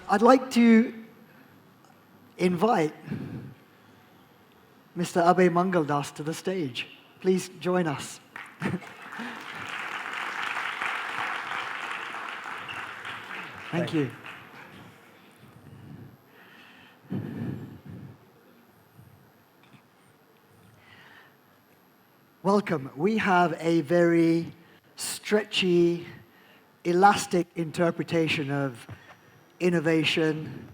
I'd like to invite Mr. Abhay Mangaldas to the stage. Please join us. Thank you. Welcome. We have a very stretchy, elastic interpretation of innovation,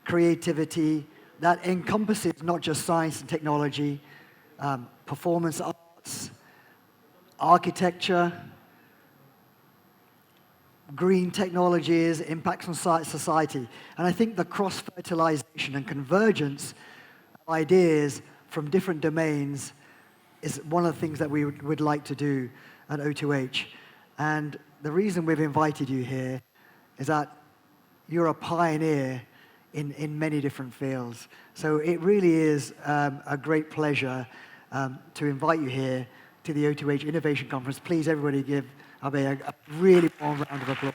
creativity, that encompasses not just science and technology, performance arts, architecture, green technologies, impacts on society. And I think the cross-fertilization and convergence of ideas from different domains is one of the things that we would like to do at O2H. And the reason we've invited you here is that you're a pioneer in many different fields. So it really is a great pleasure to invite you here to the O2H Innovation Conference. Please, everybody, give Abhay a really warm round of applause.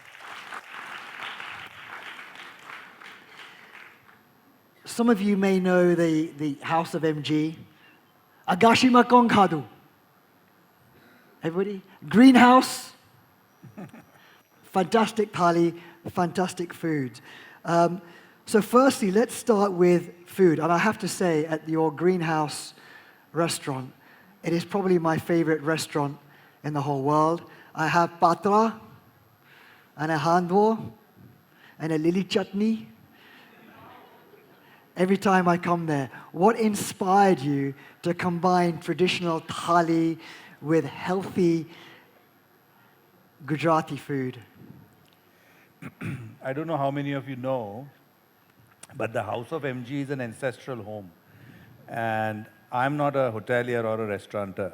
Some of you may know the House of MG. Agashiye makon khadu. Everybody? Greenhouse. Fantastic thali, fantastic food. So firstly, let's start with food. And I have to say, at your greenhouse restaurant, it is probably my favorite restaurant in the whole world. I have patra, and a handwo, and a lily chutney. Every time I come there. What inspired you to combine traditional thali with healthy Gujarati food? I don't know how many of you know, but the House of MG is an ancestral home. And I'm not a hotelier or a restaurateur.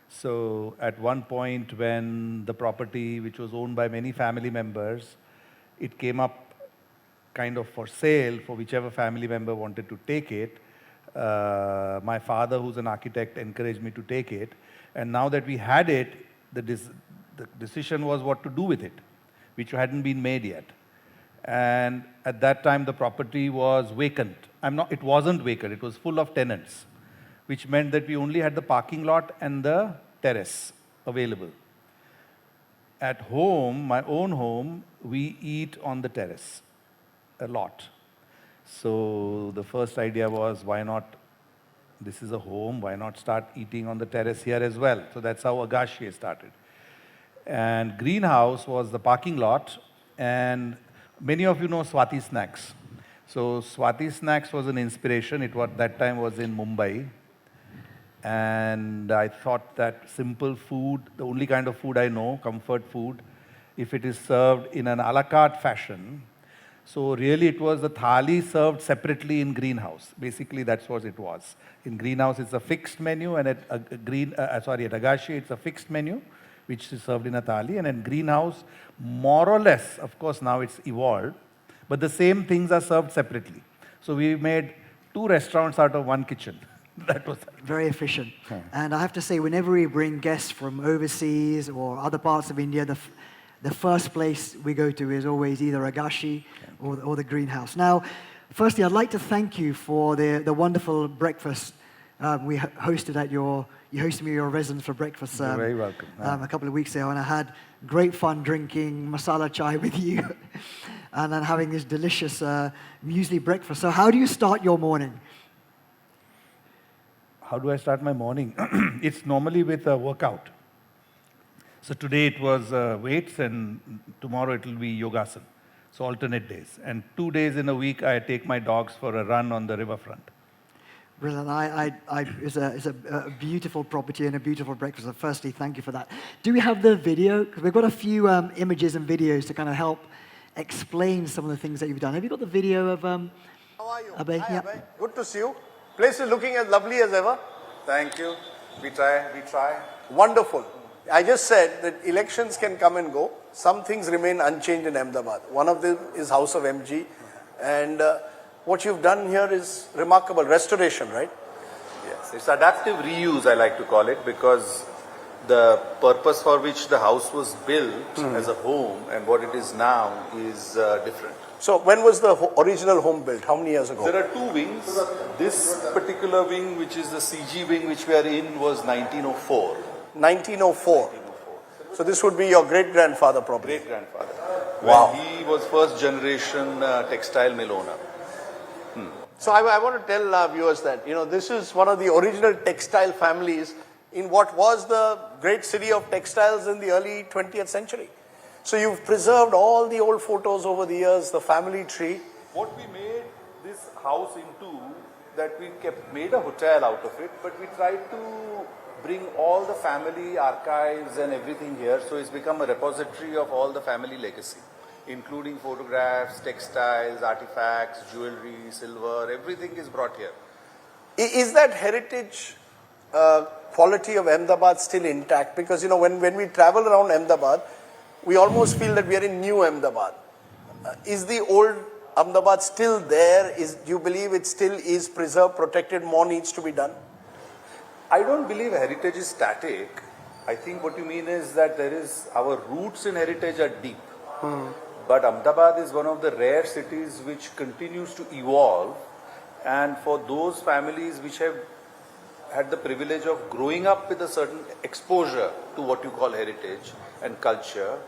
So at one point when the property, which was owned by many family members, it came up kind of for sale for whichever family member wanted to take it. My father, who's an architect, encouraged me to take it. And now that we had it, the decision was what to do with it, which hadn't been made yet. And at that time, the property was vacant. It wasn't vacant, it was full of tenants, which meant that we only had the parking lot and the terrace available. At home, my own home, we eat on the terrace a lot. So the first idea was, why not, this is a home, why not start eating on the terrace here as well? So that's how Agashiye started. And greenhouse was the parking lot, and many of you know Swati Snacks. So Swati Snacks was an inspiration. It was, that time was in Mumbai. And I thought that simple food, the only kind of food I know, comfort food, if it is served in an a la carte fashion. So really it was the thali served separately in greenhouse. Basically that's what it was. In greenhouse it's a fixed menu, and at Agashiye it's a fixed menu, which is served in a thali. And in greenhouse, more or less, of course now it's evolved, but the same things are served separately. So we made 2 restaurants out of 1 kitchen. That was very efficient. And I have to say, whenever we bring guests from overseas or other parts of India, the first place we go to is always either Agashiye or the greenhouse. Now, firstly, I'd like to thank you for the wonderful breakfast we hosted at you hosted me at your residence for breakfast. You're very welcome. A couple of weeks ago, and I had great fun drinking masala chai with you, and then having this delicious muesli breakfast. So, how do you start your morning? How do I start my morning? It's normally with a workout. So today it was weights, and tomorrow it will be yogasana. So alternate days. And 2 days in a week, I take my dogs for a run on the riverfront. Brilliant. It's a beautiful property and a beautiful breakfast. So firstly, thank you for that. Do we have the video? Because we've got a few images and videos to kind of help explain some of the things that you've done. Have you got the video of How are you? Abhay? Hi, Yeah. Abhay. Good to see you. Place is looking as lovely as ever. Thank you. We try. Wonderful. I just said that elections can come and go. Some things remain unchanged in Ahmedabad. One of them is House of MG. And what you've done here is remarkable. Restoration, right? Yes, it's adaptive reuse, I like to call it, because the purpose for which the house was built as a home and what it is now is different. So when was the original home built? How many years ago? There are two wings. This particular wing, which is the CG wing which we are in, was 1904. 1904. So this would be your great-grandfather probably. Great-grandfather. Wow. When he was first generation textile mill owner. So I want to tell our viewers that, this is one of the original textile families in what was the great city of textiles in the early 20th century. So you've preserved all the old photos over the years, the family tree. What we made this house into, that we made a hotel out of it, but we tried to bring all the family archives and everything here, so it's become a repository of all the family legacy, including photographs, textiles, artifacts, jewelry, silver, everything is brought here. Is that heritage quality of Ahmedabad still intact? Because, when we travel around Ahmedabad, we almost feel that we are in new Ahmedabad. Is the old Ahmedabad still there? Do you believe it still is preserved, protected, more needs to be done? I don't believe heritage is static. I think what you mean is that our roots in heritage are deep. But Ahmedabad is one of the rare cities which continues to evolve, and for those families which have had the privilege of growing up with a certain exposure to what you call heritage and culture,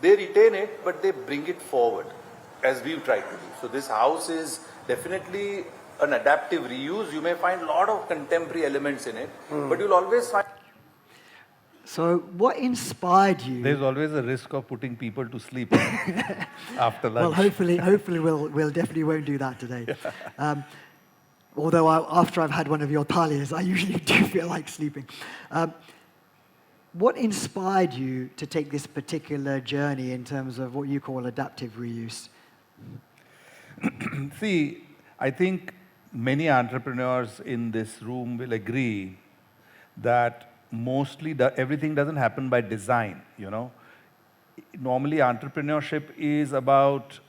they retain it, but they bring it forward, as we've tried to do. So this house is definitely an adaptive reuse. You may find a lot of contemporary elements in it, but you'll always find... So what inspired you? There's always a risk of putting people to sleep after lunch. Well, hopefully we'll definitely won't do that today. Although after I've had one of your thalias, I usually do feel like sleeping. What inspired you to take this particular journey in terms of what you call adaptive reuse? See, I think many entrepreneurs in this room will agree that mostly everything doesn't happen by design, Normally, entrepreneurship is about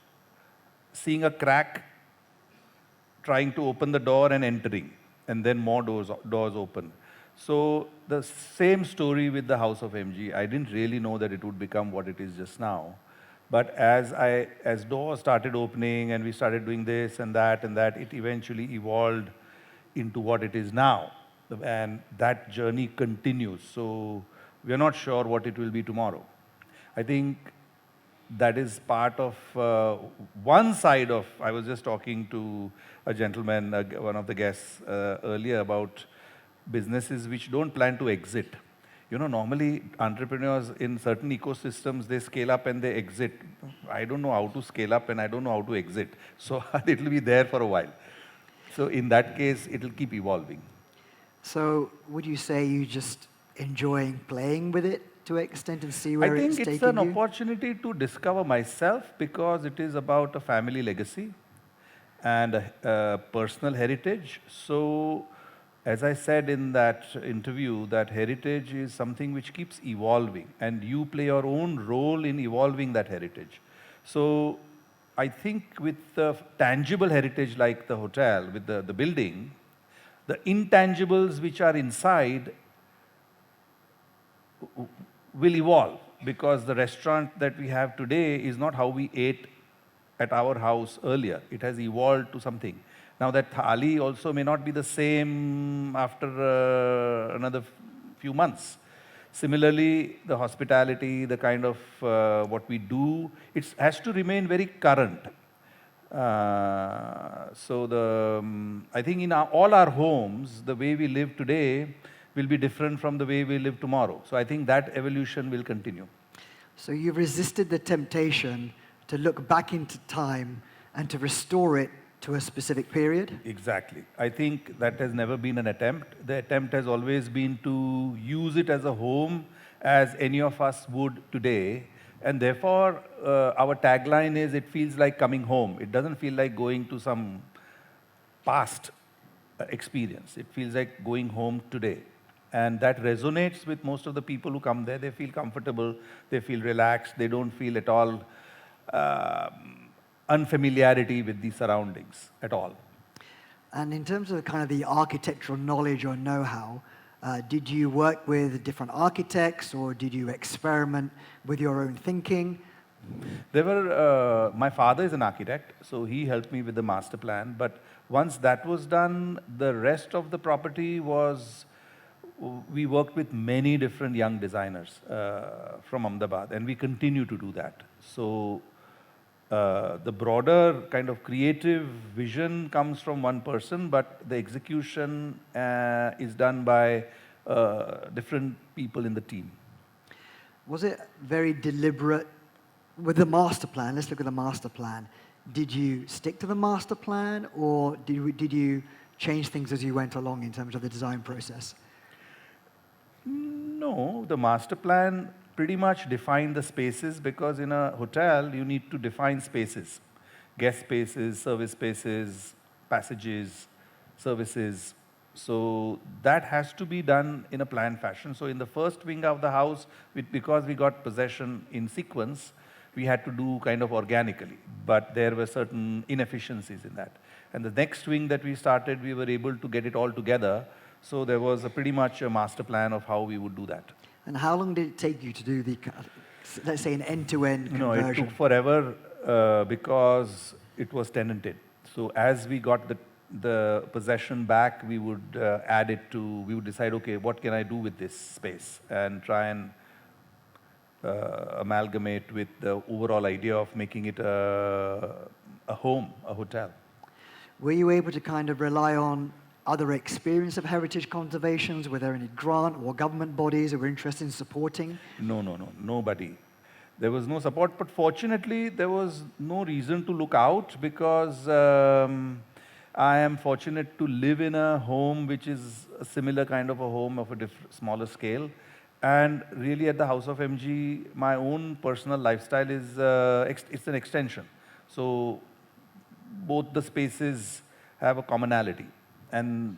seeing a crack, trying to open the door and entering, and then more doors open. So the same story with the House of MG. I didn't really know that it would become what it is just now. But as doors started opening and we started doing this and that, it eventually evolved into what it is now. And that journey continues. So we're not sure what it will be tomorrow. I think that is part of one side of, I was just talking to a gentleman, one of the guests earlier, about businesses which don't plan to exit. Normally entrepreneurs in certain ecosystems, they scale up and they exit. I don't know how to scale up and I don't know how to exit. So it will be there for a while. So in that case, it will keep evolving. So would you say you just enjoying playing with it to an extent and see where it's taking you? I think it's an opportunity to discover myself, because it is about a family legacy and a personal heritage. So as I said in that interview, that heritage is something which keeps evolving, and you play your own role in evolving that heritage. So I think with the tangible heritage like the hotel, with the building, the intangibles which are inside will evolve, because the restaurant that we have today is not how we ate at our house earlier. It has evolved to something. Now that thali also may not be the same after another few months. Similarly, the hospitality, the kind of what we do, it has to remain very current. So I think in all our homes, the way we live today will be different from the way we live tomorrow. So I think that evolution will continue. So you've resisted the temptation to look back into time and to restore it to a specific period? Exactly. I think that has never been an attempt. The attempt has always been to use it as a home, as any of us would today. And therefore, our tagline is, it feels like coming home. It doesn't feel like going to some past experience. It feels like going home today. And that resonates with most of the people who come there. They feel comfortable, they feel relaxed, they don't feel at all unfamiliarity with the surroundings at all. And in terms of kind of the architectural knowledge or know-how, Did you work with different architects, or did you experiment with your own thinking? My father is an architect, so he helped me with the master plan. But once that was done, the rest of the property was, we worked with many different young designers from Ahmedabad, and we continue to do that. So the broader kind of creative vision comes from one person, but the execution is done by different people in the team. Was it very deliberate with the master plan? Let's look at the master plan. Did you stick to the master plan, or did you change things as you went along in terms of the design process? No, the master plan pretty much defined the spaces, because in a hotel you need to define spaces. Guest spaces, service spaces, passages, services. So that has to be done in a planned fashion. So in the first wing of the house, because we got possession in sequence, we had to do kind of organically, but there were certain inefficiencies in that. And the next wing that we started, we were able to get it all together. So there was pretty much a master plan of how we would do that. And how long did it take you to do the, let's say, an end-to-end conversion? No, it took forever because it was tenanted. So as we got the possession back, we would add it to, we would decide, okay, what can I do with this space? And try and amalgamate with the overall idea of making it a home, a hotel. Were you able to kind of rely on other experience of heritage conservations? Were there any grant or government bodies who were interested in supporting? No, nobody. There was no support, but fortunately there was no reason to look out, because I am fortunate to live in a home which is a similar kind of a home of a smaller scale. And really at the House of MG, my own personal lifestyle is, it's an extension. So both the spaces have a commonality. And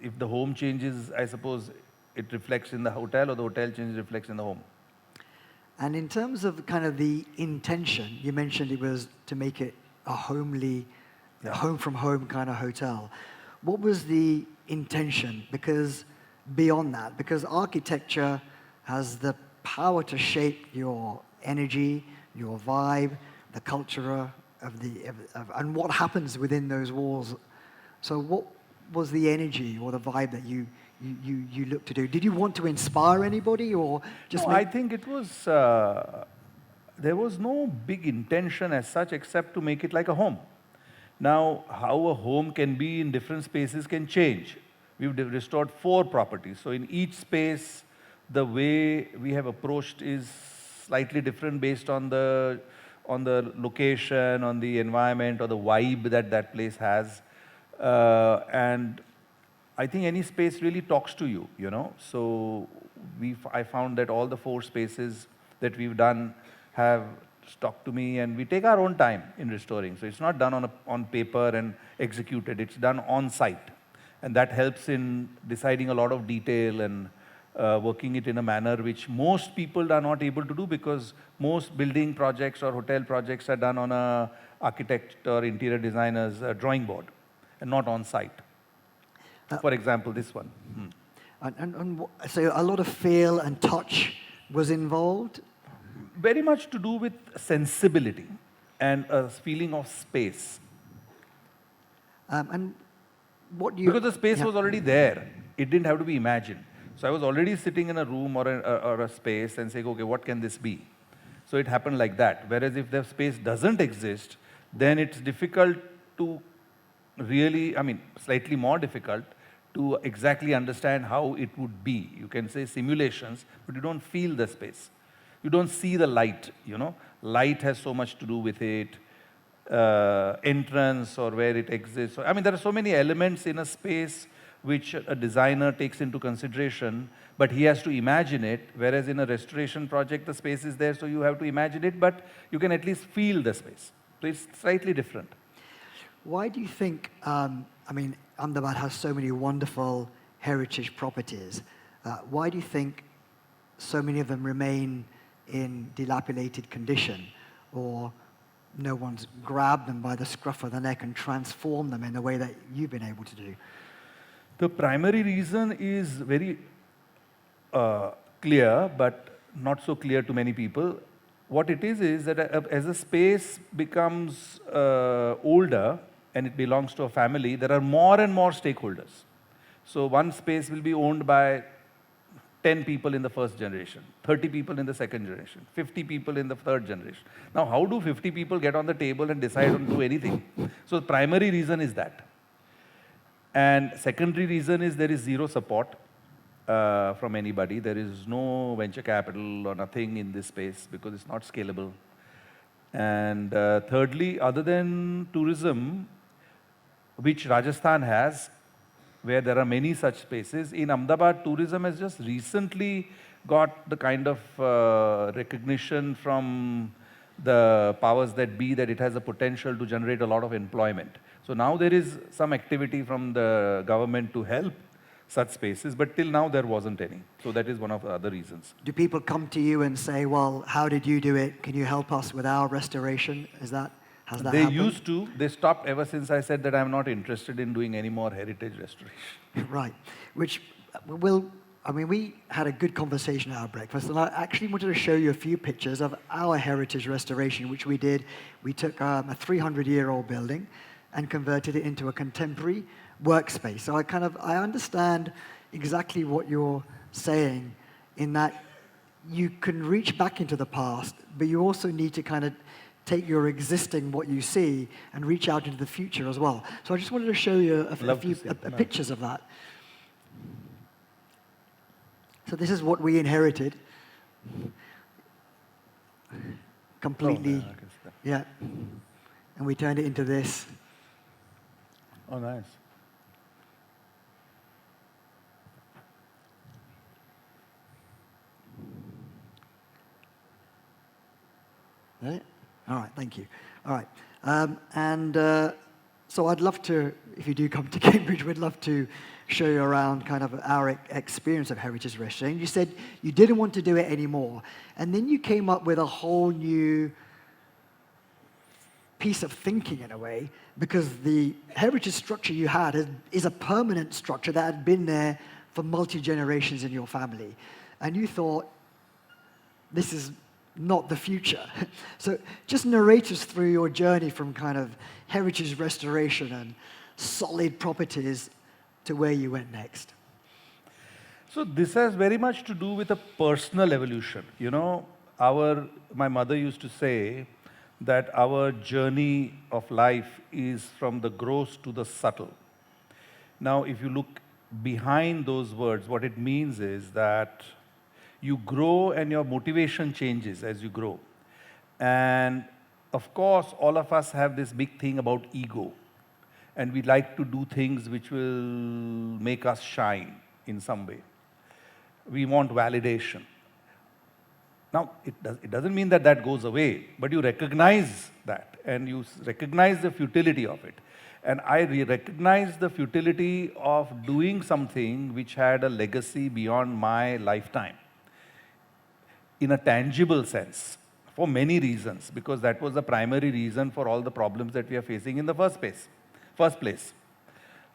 if the home changes, I suppose it reflects in the hotel, or the hotel changes, reflects in the home. And in terms of kind of the intention, you mentioned it was to make it a homely, home from home kind of hotel. What was the intention? Because beyond that, because architecture has the power to shape your energy, your vibe, the culture and what happens within those walls. So what was the energy or the vibe that you looked to do? Did you want to inspire anybody, or just? No, I think it was, there was no big intention as such, except to make it like a home. Now, how a home can be in different spaces can change. We've restored 4 properties. So in each space, the way we have approached is slightly different based on the location, on the environment, or the vibe that that place has. And I think any space really talks to you, you know. So I found that all the 4 spaces that we've done have talked to me, and we take our own time in restoring. So it's not done on paper and executed. It's done on site. And that helps in deciding a lot of detail and working it in a manner which most people are not able to do, because most building projects or hotel projects are done on a architect or interior designer's drawing board and not on site. For example, this one. So a lot of feel and touch was involved? Very much to do with sensibility and a feeling of space. And what do you... Because the space was already there. It didn't have to be imagined. So I was already sitting in a room or a space and saying, okay, what can this be? So it happened like that. Whereas if the space doesn't exist, then it's difficult to really, slightly more difficult to exactly understand how it would be. You can say simulations, but you don't feel the space. You don't see the light, you know. Light has so much to do with it. Entrance or where it exists. There are so many elements in a space which a designer takes into consideration, but he has to imagine it, whereas in a restoration project, the space is there, so you have to imagine it, but you can at least feel the space. So it's slightly different. Why do you think, Ahmedabad has so many wonderful heritage properties. Why do you think so many of them remain in dilapidated condition, or no one's grabbed them by the scruff of the neck and transformed them in the way that you've been able to do? The primary reason is very clear, but not so clear to many people. What it is that as a space becomes older and it belongs to a family, there are more and more stakeholders. So one space will be owned by 10 people in the first generation, 30 people in the second generation, 50 people in the third generation. Now, how do 50 people get on the table and decide on do anything? So the primary reason is that. And secondary reason is there is zero support from anybody. There is no venture capital or nothing in this space because it's not scalable. And thirdly, other than tourism, which Rajasthan has, where there are many such spaces, in Ahmedabad, tourism has just recently got the kind of recognition from the powers that be that it has a potential to generate a lot of employment. So now there is some activity from the government to help such spaces, but till now there wasn't any. So that is one of the other reasons. Do people come to you and say, well, how did you do it? Can you help us with our restoration? Has that They happened? used to. They stopped ever since I said that I'm not interested in doing any more heritage restoration. Right. Which we had a good conversation at our breakfast, and I actually wanted to show you a few pictures of our heritage restoration, which we did. We took a 300-year-old building and converted it into a contemporary workspace. So I understand exactly what you're saying in that you can reach back into the past, but you also need to kind of take your existing, what you see, and reach out into the future as well. So I just wanted to show you a few pictures of that. So this is what we inherited. Completely, yeah. And we turned it into this. Oh, nice. Right? All right, thank you. All right. So I'd love to, if you do come to Cambridge, we'd love to show you around kind of our experience of heritage restoration. You said you didn't want to do it anymore, and then you came up with a whole new piece of thinking in a way, because the heritage structure you had is a permanent structure that had been there for multi-generations in your family. And you thought, this is not the future. So just narrate us through your journey from kind of heritage restoration and solid properties to where you went next. So this has very much to do with a personal evolution. You know, my mother used to say that our journey of life is from the gross to the subtle. Now, if you look behind those words, what it means is that you grow and your motivation changes as you grow. And of course, all of us have this big thing about ego. And we like to do things which will make us shine in some way. We want validation. Now, it doesn't mean that that goes away, but you recognize that and you recognize the futility of it. And I recognize the futility of doing something which had a legacy beyond my lifetime in a tangible sense for many reasons, because that was the primary reason for all the problems that we are facing in the first place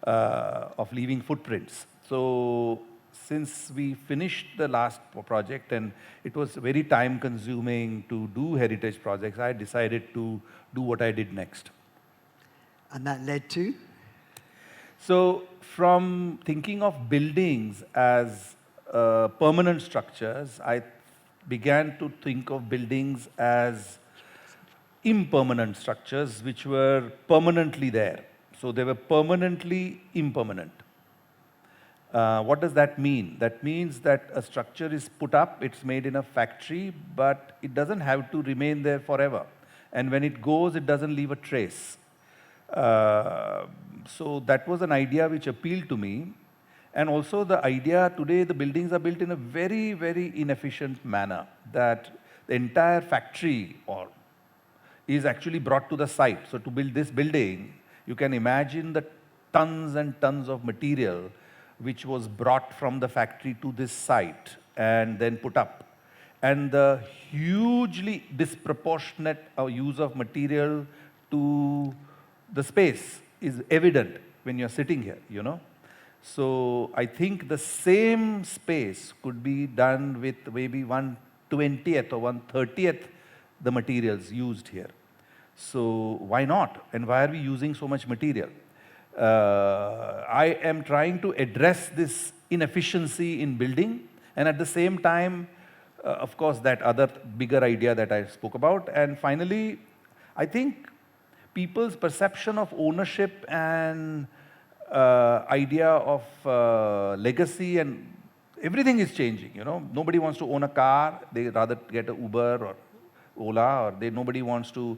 of leaving footprints. So since we finished the last project and it was very time consuming to do heritage projects, I decided to do what I did next. And that led to? So from thinking of buildings as permanent structures, I began to think of buildings as impermanent structures which were permanently there. So they were permanently impermanent. What does that mean? That means that a structure is put up, it's made in a factory, but it doesn't have to remain there forever. And when it goes, it doesn't leave a trace. So that was an idea which appealed to me. And also the idea today, the buildings are built in a very, very inefficient manner, that the entire factory is actually brought to the site. So to build this building, you can imagine the tons and tons of material which was brought from the factory to this site and then put up. And the hugely disproportionate use of material to the space is evident when you're sitting here, you know. So I think the same space could be done with maybe 1/20th or 1/30th the materials used here. So why not? And why are we using so much material? I am trying to address this inefficiency in building, and at the same time, of course, that other bigger idea that I spoke about. And finally, I think people's perception of ownership and idea of legacy and everything is changing. You know, nobody wants to own a car; they rather get an Uber or Ola, or nobody wants to.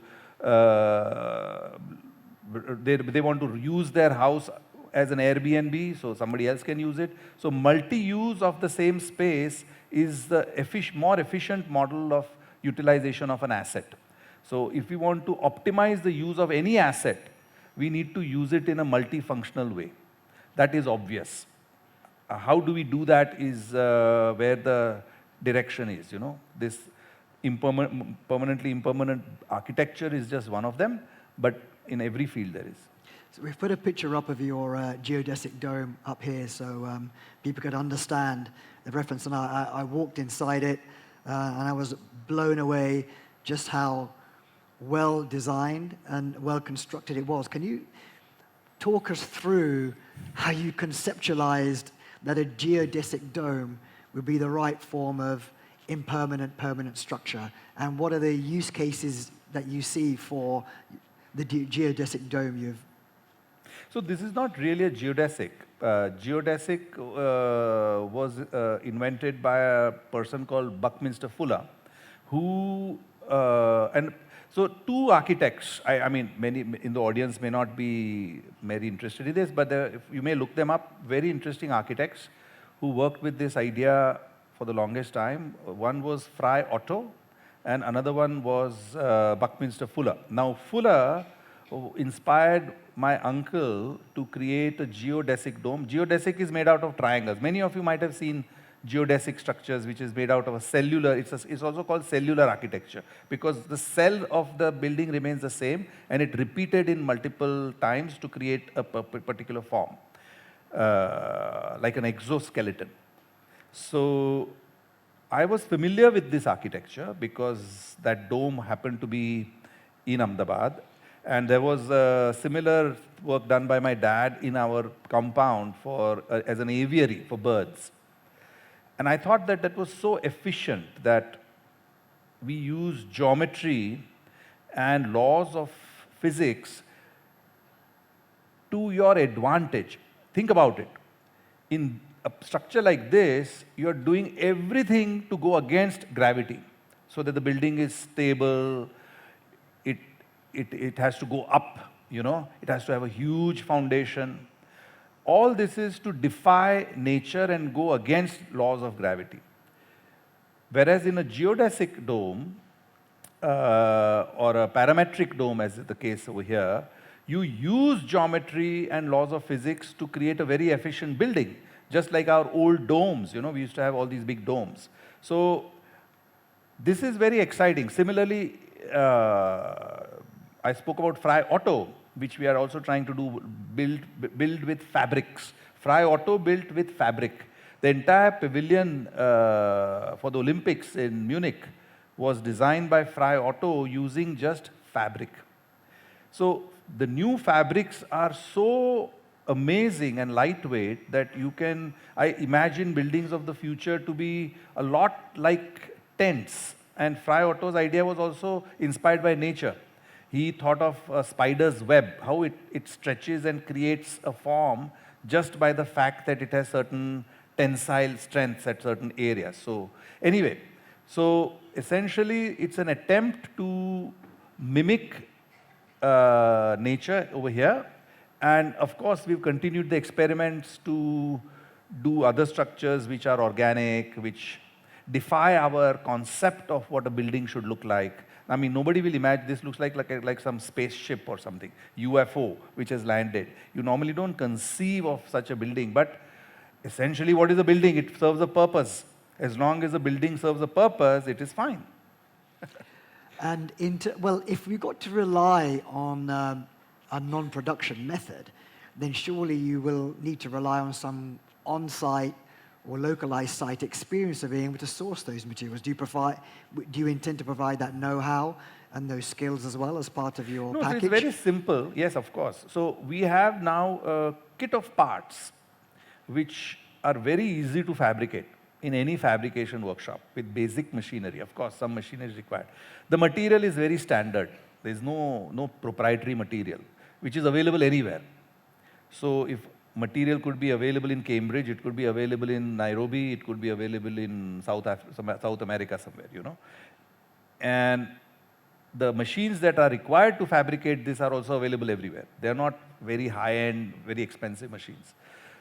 They want to use their house as an Airbnb, so somebody else can use it. So multi-use of the same space is the more efficient model of utilization of an asset. So if we want to optimize the use of any asset, we need to use it in a multifunctional way. That is obvious. How do we do that is where the direction is, you know. This permanently impermanent architecture is just one of them, but in every field there is. So we've put a picture up of your geodesic dome up here so people could understand the reference. And I walked inside it and I was blown away just how well designed and well constructed it was. Can you talk us through how you conceptualized that a geodesic dome would be the right form of impermanent, permanent structure? And what are the use cases that you see for the geodesic dome you've? So this is not really a geodesic. Geodesic was invented by a person called Buckminster Fuller, who, and so two architects, I mean, many in the audience may not be very interested in this, but if you may look them up, very interesting architects who worked with this idea for the longest time. One was Fry Otto, and another one was Buckminster Fuller. Now, Fuller inspired my uncle to create a geodesic dome. Geodesic is made out of triangles. Many of you might have seen geodesic structures, which is made out of a cellular, it's also called cellular architecture, because the cell of the building remains the same, and it repeated in multiple times to create a particular form, like an exoskeleton. So I was familiar with this architecture because that dome happened to be in Ahmedabad, and there was a similar work done by my dad in our compound for as an aviary for birds. And I thought that that was so efficient that we use geometry and laws of physics to your advantage. Think about it. In a structure like this, you're doing everything to go against gravity so that the building is stable. It has to go up, you know. It has to have a huge foundation. All this is to defy nature and go against laws of gravity. Whereas in a geodesic dome, or a parametric dome, as is the case over here, you use geometry and laws of physics to create a very efficient building. Just like our old domes, you know, we used to have all these big domes. So this is very exciting. Similarly, I spoke about Fry Otto, which we are also trying to do, build with fabrics. Fry Otto built with fabric. The entire pavilion for the Olympics in Munich was designed by Fry Otto using just fabric. So the new fabrics are so amazing and lightweight that I imagine buildings of the future to be a lot like tents. And Fry Otto's idea was also inspired by nature. He thought of a spider's web, how it stretches and creates a form just by the fact that it has certain tensile strengths at certain areas. So anyway, so essentially it's an attempt to mimic nature over here. And of course, we've continued the experiments to do other structures which are organic, which defy our concept of what a building should look like. I mean, nobody will imagine this looks like some spaceship or something, UFO, which has landed. You normally don't conceive of such a building, but essentially what is a building? It serves a purpose. As long as a building serves a purpose, it is fine. And well, if we got to rely on a non-production method, then surely you will need to rely on some on-site or localized site experience of being able to source those materials. Do you intend to provide that know-how and those skills as well as part of your No, so package? it's very simple. Yes, of course. So we have now a kit of parts which are very easy to fabricate in any fabrication workshop with basic machinery. Of course, some machinery is required. The material is very standard. There is no proprietary material, which is available anywhere. So if material could be available in Cambridge, it could be available in Nairobi, it could be available in South America somewhere, you know. And the machines that are required to fabricate this are also available everywhere. They are not very high-end, very expensive machines.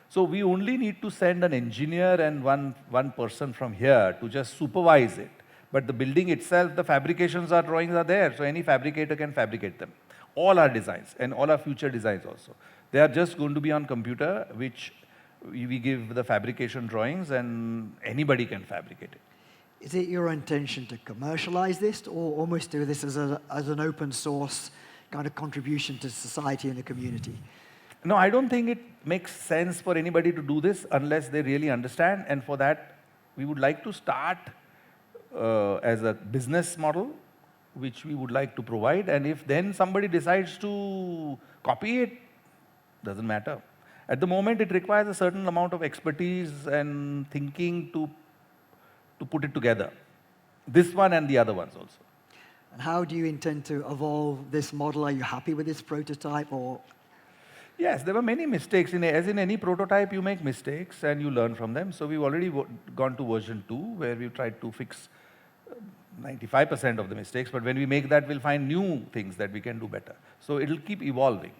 So we only need to send an engineer and one person from here to just supervise it. But the building itself, the fabrications are drawings are there, so any fabricator can fabricate them. All our designs and all our future designs also. They are just going to be on computer, which we give the fabrication drawings and anybody can fabricate it. Is it your intention to commercialize this or almost do this as an open source kind of contribution to society and the community? No, I don't think it makes sense for anybody to do this unless they really understand. And for that, we would like to start as a business model, which we would like to provide. And if then somebody decides to copy it, doesn't matter. At the moment, it requires a certain amount of expertise and thinking to put it together. This one and the other ones also. And how do you intend to evolve this model? Are you happy with this prototype or? Yes, there were many mistakes. As in any prototype, you make mistakes and you learn from them. So we've already gone to version 2, where we've tried to fix 95% of the mistakes. But when we make that, we'll find new things that we can do better. So it'll keep evolving.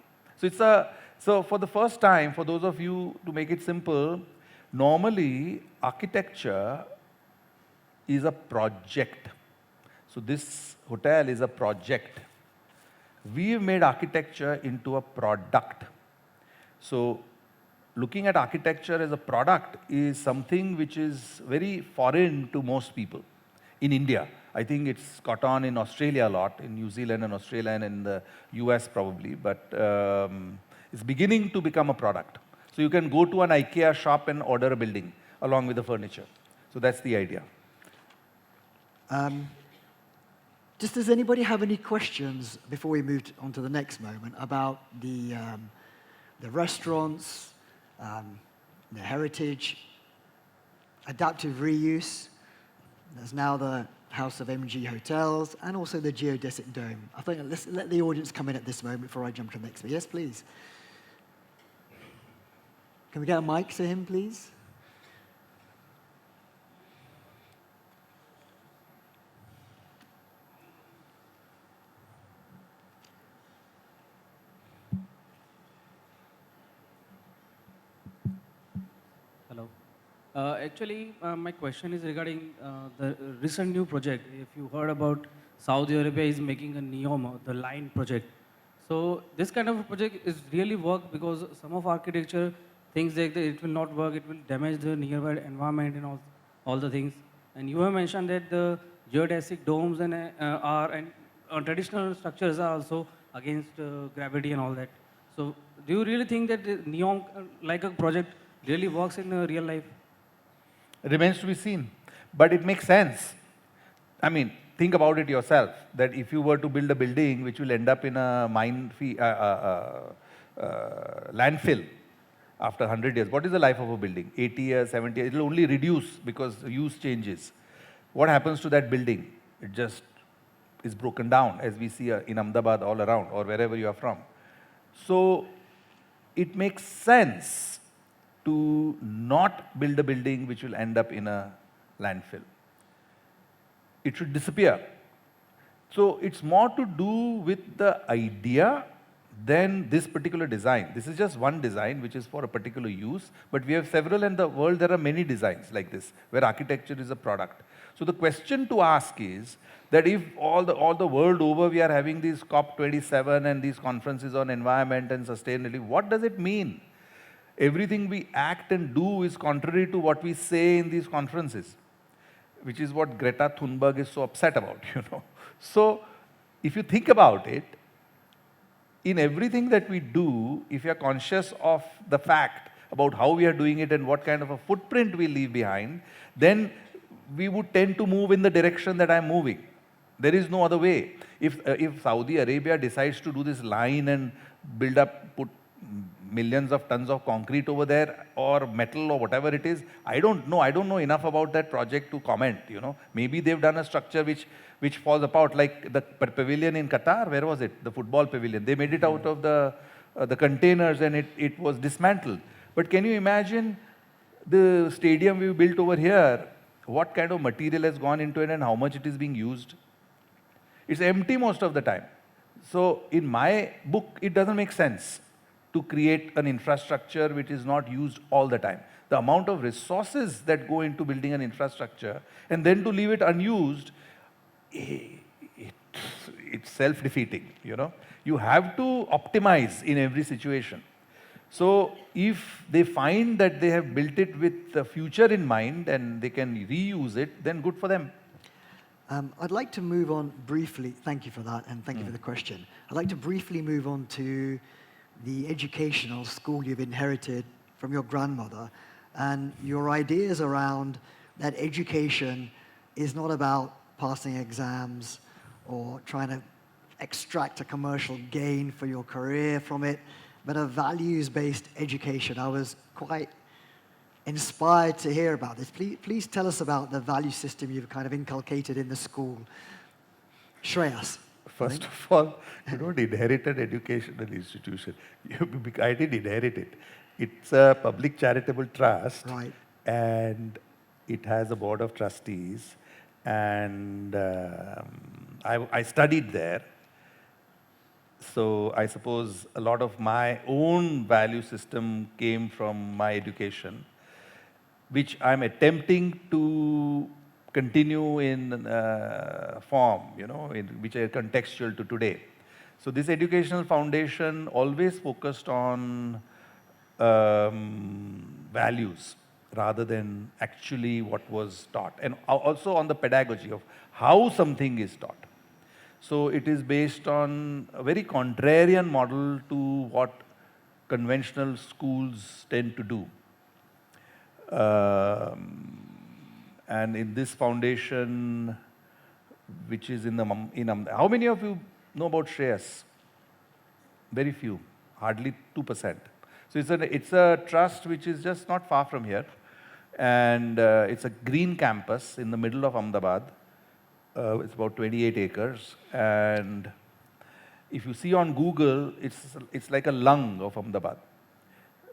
So for the first time, for those of you, to make it simple, normally architecture is a project. So this hotel is a project. We've made architecture into a product. So looking at architecture as a product is something which is very foreign to most people in India. I think it's caught on in Australia a lot, in New Zealand and Australia and in the US probably, but it's beginning to become a product. So you can go to an IKEA shop and order a building along with the furniture. So that's the idea. Just does anybody have any questions before we move on to the next moment about the restaurants, the heritage, adaptive reuse? There's now the House of MG Hotels and also the geodesic dome. I think let's let the audience come in at this moment before I jump to the next one. Yes, please. Can we get a mic to him, please? Hello. My question is regarding the recent new project. If you heard about Saudi Arabia is making a NEOM, the line project. So this kind of a project is really work because some of architecture thinks that it will not work, it will damage the nearby environment and all the things. And you have mentioned that the geodesic domes and traditional structures are also against gravity and all that. So do you really think that the NEOM like a project really works in real life? Remains to be seen. But it makes sense. I mean, think about it yourself, that if you were to build a building which will end up in a landfill after 100 years, what is the life of a building? 80 years, 70 years, it will only reduce because the use changes. What happens to that building? It just is broken down, as we see in Ahmedabad all around, or wherever you are from. So it makes sense to not build a building which will end up in a landfill. It should disappear. So it's more to do with the idea than this particular design. This is just one design which is for a particular use, but we have several in the world. There are many designs like this where architecture is a product. So the question to ask is that if all the world over we are having these COP27 and these conferences on environment and sustainability, what does it mean? Everything we act and do is contrary to what we say in these conferences, which is what Greta Thunberg is so upset about, you know. So if you think about it, in everything that we do, if you're conscious of the fact about how we are doing it and what kind of a footprint we leave behind, then we would tend to move in the direction that I'm moving. There is no other way. If Saudi Arabia decides to do this line and put millions of tons of concrete over there or metal or whatever it is, I don't know. I don't know enough about that project to comment, you know. Maybe they've done a structure which falls apart, like the pavilion in Qatar. Where was it? The football pavilion. They made it out of the containers and it was dismantled. But can you imagine the stadium we built over here? What kind of material has gone into it and how much it is being used? It's empty most of the time. So in my book, it doesn't make sense to create an infrastructure which is not used all the time. The amount of resources that go into building an infrastructure and then to leave it unused, it's self-defeating, you know. You have to optimize in every situation. So if they find that they have built it with the future in mind and they can reuse it, then good for them. I'd like to move on briefly, thank you for that, and thank you for the question. I'd like to briefly move on to the educational school you've inherited from your grandmother and your ideas around that education is not about passing exams or trying to extract a commercial gain for your career from it, but a values-based education. I was quite inspired to hear about this. Please tell us about the value system you've kind of inculcated in the school. Shreyas. First of all, you don't inherit an educational institution. I didn't inherit it. It's a public charitable trust, Right. and it has a board of trustees, and I studied there. So I suppose a lot of my own value system came from my education, which I'm attempting to continue in form, you know, which are contextual to today. So this educational foundation always focused on values rather than actually what was taught, and also on the pedagogy of how something is taught. So it is based on a very contrarian model to what conventional schools tend to do. And in this foundation, which is in how many of you know about Shreyas? Very few, hardly 2%. So it's a trust which is just not far from here, and it's a green campus in the middle of Ahmedabad. It's about 28 acres, and if you see on Google, it's like a lung of Ahmedabad,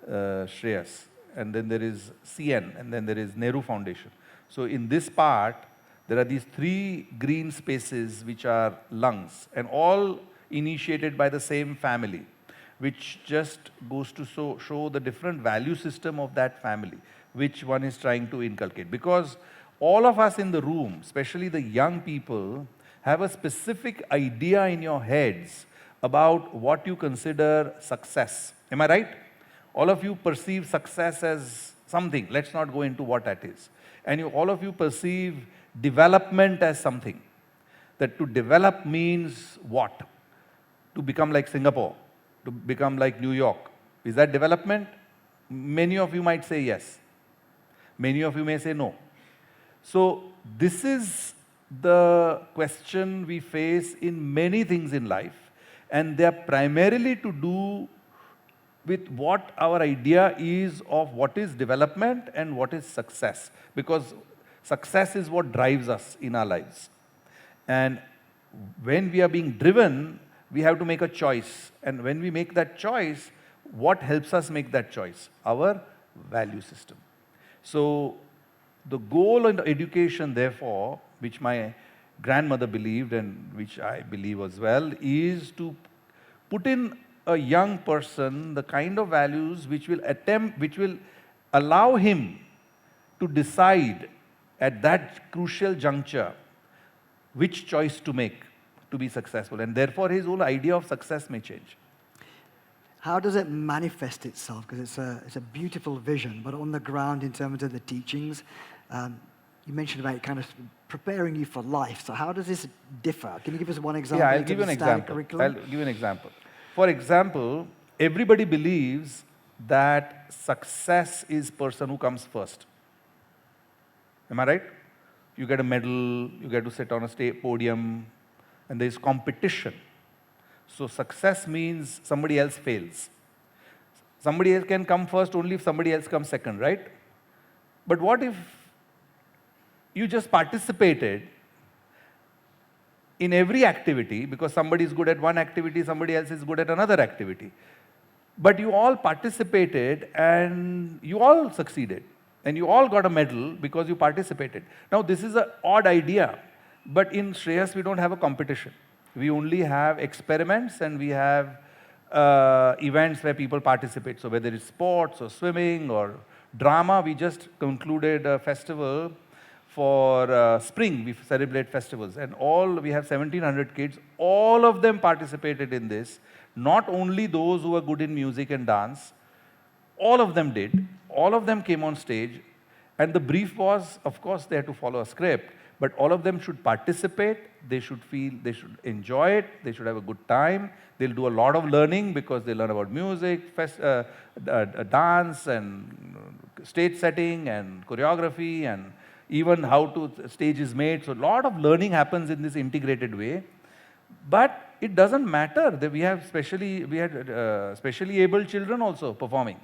Shreyas. And then there is CN, and then there is Nehru Foundation. So in this part, there are these 3 green spaces which are lungs, and all initiated by the same family, which just goes to show the different value system of that family, which one is trying to inculcate. Because all of us in the room, especially the young people, have a specific idea in your heads about what you consider success. Am I right? All of you perceive success as something. Let's not go into what that is. And all of you perceive development as something. That to develop means what? To become like Singapore, to become like New York. Is that development? Many of you might say yes. Many of you may say no. So this is the question we face in many things in life, and they are primarily to do with what our idea is of what is development and what is success. Because success is what drives us in our lives. And when we are being driven, we have to make a choice. And when we make that choice, what helps us make that choice? Our value system. So the goal in education, therefore, which my grandmother believed and which I believe as well, is to put in a young person the kind of values which will allow him to decide at that crucial juncture which choice to make to be successful, and therefore his whole idea of success may change. How does it manifest itself? Because it's a beautiful vision, but on the ground in terms of the teachings, you mentioned about kind of preparing you for life. So how does this differ? Can you give us one example? Yeah, I'll give you an example. For example, everybody believes that success is person who comes first. Am I right? You get a medal, you get to sit on a podium, and there is competition. So success means somebody else fails. Somebody else can come first only if somebody else comes second, right? But what if you just participated in every activity, because somebody is good at one activity, somebody else is good at another activity. But you all participated and you all succeeded. And you all got a medal because you participated. Now this is an odd idea, but in Shreyas we don't have a competition. We only have experiments and we have events where people participate. So whether it's sports or swimming or drama, we just concluded a festival for spring. We celebrate festivals, and we have 1,700 kids. All of them participated in this. Not only those who were good in music and dance, all of them did. All of them came on stage, and the brief was, of course, they had to follow a script, but all of them should participate, they should should enjoy it, they should have a good time, they'll do a lot of learning because they learn about music, dance, and stage setting, and choreography, and even how stage is made. So a lot of learning happens in this integrated way. But it doesn't matter that we had specially able children also performing.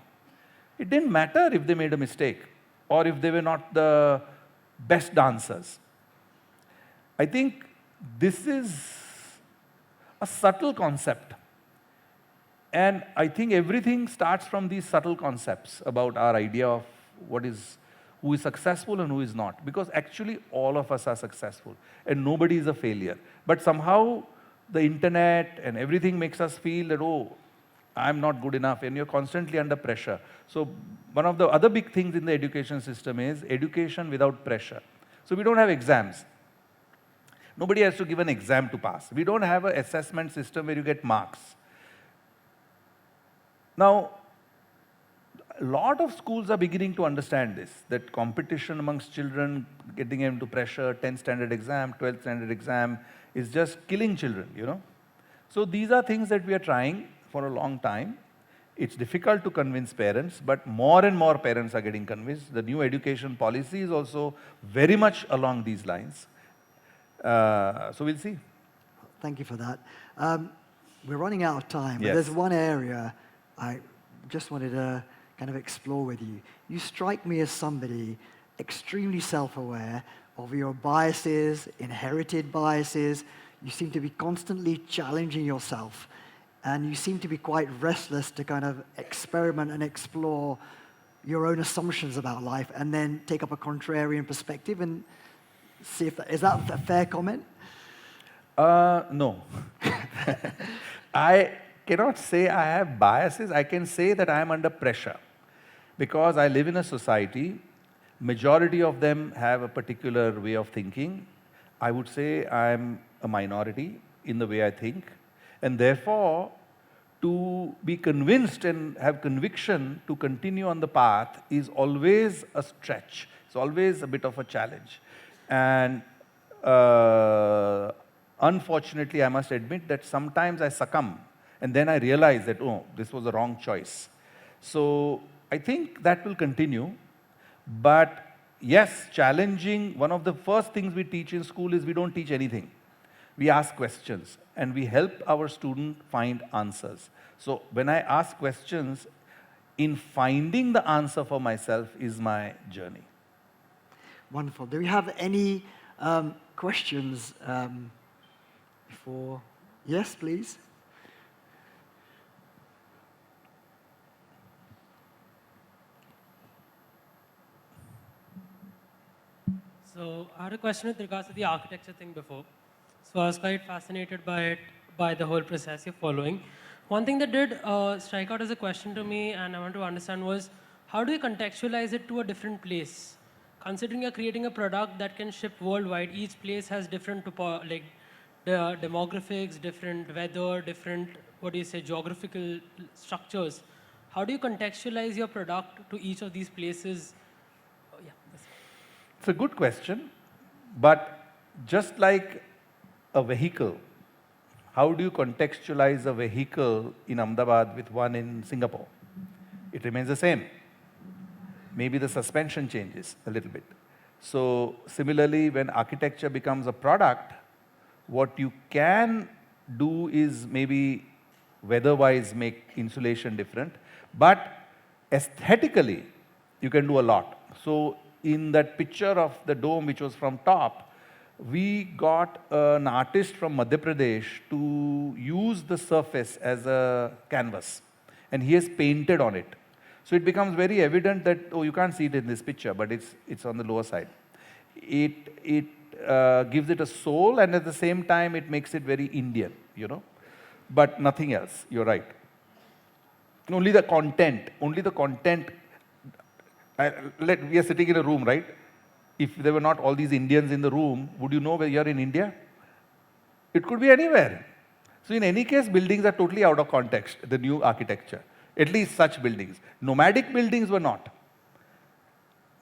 It didn't matter if they made a mistake or if they were not the best dancers. I think this is a subtle concept. And I think everything starts from these subtle concepts about our idea of who is successful and who is not. Because actually all of us are successful and nobody is a failure. But somehow the internet and everything makes us feel that, oh, I'm not good enough, and you're constantly under pressure. So one of the other big things in the education system is education without pressure. So we don't have exams. Nobody has to give an exam to pass. We don't have an assessment system where you get marks. Now, a lot of schools are beginning to understand this, that competition amongst children, getting them into pressure, 10th standard exam, 12th standard exam, is just killing children, you know. So these are things that we are trying for a long time. It's difficult to convince parents, but more and more parents are getting convinced. The new education policy is also very much along these lines. So we'll see. Thank you for that. We're running out of time, but Yes. there's one area I just wanted to kind of explore with you. You strike me as somebody extremely self-aware of your biases, inherited biases. You seem to be constantly challenging yourself, and you seem to be quite restless to kind of experiment and explore your own assumptions about life and then take up a contrarian perspective and see if is that a fair comment? No. I cannot say I have biases. I can say that I am under pressure because I live in a society. Majority of them have a particular way of thinking. I would say I'm a minority in the way I think. And therefore, to be convinced and have conviction to continue on the path is always a stretch. It's always a bit of a challenge. And unfortunately, I must admit that sometimes I succumb. And then I realize that, oh, this was the wrong choice. So I think that will continue. But yes, challenging, one of the first things we teach in school is we don't teach anything. We ask questions and we help our student find answers. So when I ask questions, in finding the answer for myself is my journey. Wonderful. Do we have any questions before? Yes, please. So I had a question with regards to the architecture thing before. So I was quite fascinated by it, by the whole process you're following. One thing that did strike out as a question to me, and I want to understand, was how do you contextualize it to a different place? Considering you're creating a product that can ship worldwide, each place has different like the demographics, different weather, different, geographical structures. How do you contextualize your product to each of these places? Oh, yeah, that's it. It's a good question, but just like a vehicle, how do you contextualize a vehicle in Ahmedabad with one in Singapore? It remains the same. Maybe the suspension changes a little bit. So similarly, when architecture becomes a product, what you can do is maybe weather-wise make insulation different, but aesthetically, you can do a lot. So in that picture of the dome, which was from top, we got an artist from Madhya Pradesh to use the surface as a canvas, and he has painted on it. So it becomes very evident that, oh, you can't see it in this picture, but it's on the lower side. It gives it a soul, and at the same time, it makes it very Indian, you know, but nothing else. You're right. Only the content. We are sitting in a room, right? If there were not all these Indians in the room, would you know where you're in India? It could be anywhere. So in any case, buildings are totally out of context, the new architecture. At least such buildings. Nomadic buildings were not.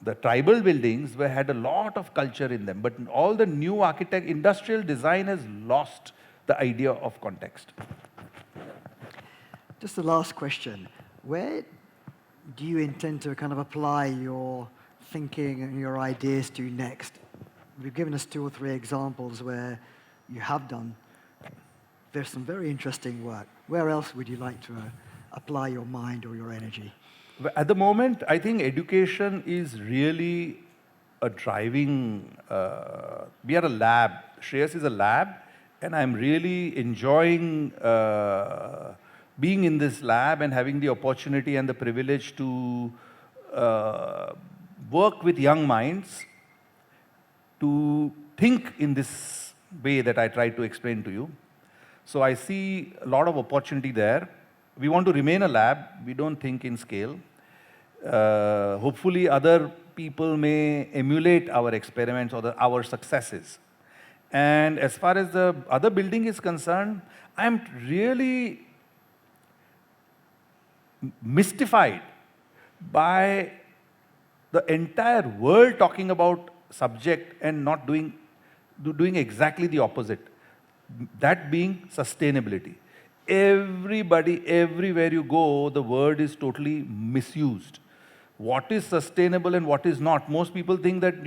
The tribal buildings had a lot of culture in them, but all the new industrial design has lost the idea of context. Just the last question. Where do you intend to kind of apply your thinking and your ideas to next? You've given us 2 or 3 examples where you have done. There's some very interesting work. Where else would you like to apply your mind or your energy? At the moment, I think education is really a driving, we are a lab. Shreyas is a lab, and I'm really enjoying being in this lab and having the opportunity and the privilege to work with young minds to think in this way that I tried to explain to you. So I see a lot of opportunity there. We want to remain a lab. We don't think in scale. Hopefully other people may emulate our experiments or our successes. And as far as the other building is concerned, I'm really mystified by the entire world talking about subject and not doing exactly the opposite. That being sustainability. Everybody, everywhere you go, the word is totally misused. What is sustainable and what is not? Most people think that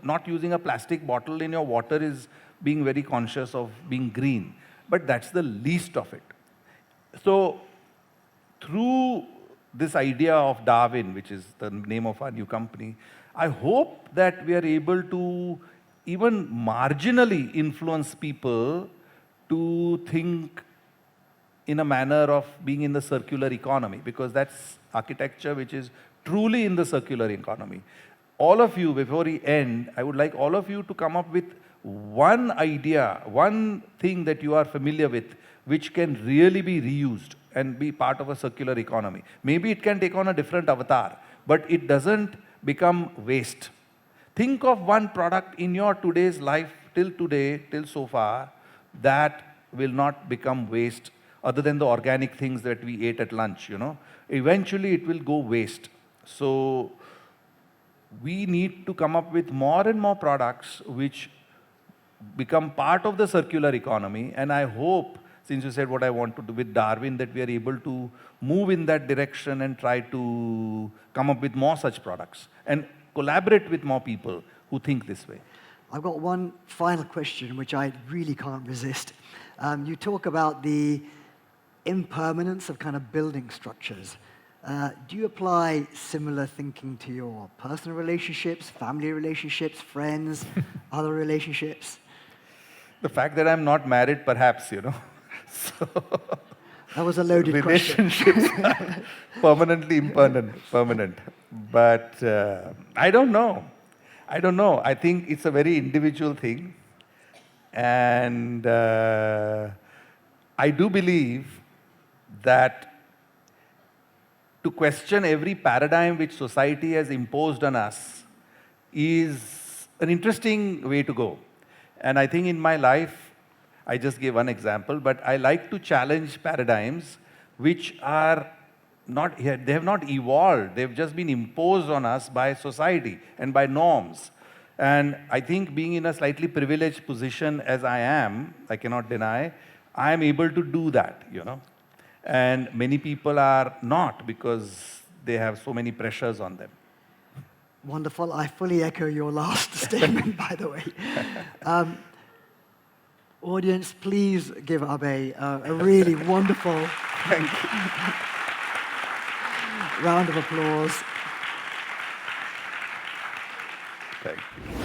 not using a plastic bottle in your water is being very conscious of being green. But that's the least of it. So, through this idea of Darwin, which is the name of our new company, I hope that we are able to even marginally influence people to think in a manner of being in the circular economy, because that's architecture which is truly in the circular economy. All of you, before we end, I would like all of you to come up with one idea, one thing that you are familiar with, which can really be reused and be part of a circular economy. Maybe it can take on a different avatar, but it doesn't become waste. Think of one product in your today's life, till today, till so far, that will not become waste, other than the organic things that we ate at lunch, you know. Eventually it will go waste. So we need to come up with more and more products which become part of the circular economy, and I hope, since you said what I want to do with Darwin, that we are able to move in that direction and try to come up with more such products and collaborate with more people who think this way. I've got one final question, which I really can't resist. You talk about the impermanence of kind of building structures. Do you apply similar thinking to your personal relationships, family relationships, friends, other relationships? The fact that I'm not married, perhaps, you know. So that was a loaded question. Relationships are permanently permanent. But I don't know. I think it's a very individual thing. And I do believe that to question every paradigm which society has imposed on us is an interesting way to go. And I think in my life, I just gave one example, but I like to challenge paradigms which are not, they have not evolved, they've just been imposed on us by society and by norms. And I think being in a slightly privileged position as I am, I cannot deny, I am able to do that, you know. And many people are not because they have so many pressures on them. Wonderful. I fully echo your last statement, by the way. Audience, please give Abhay a really wonderful round of applause. Thank you.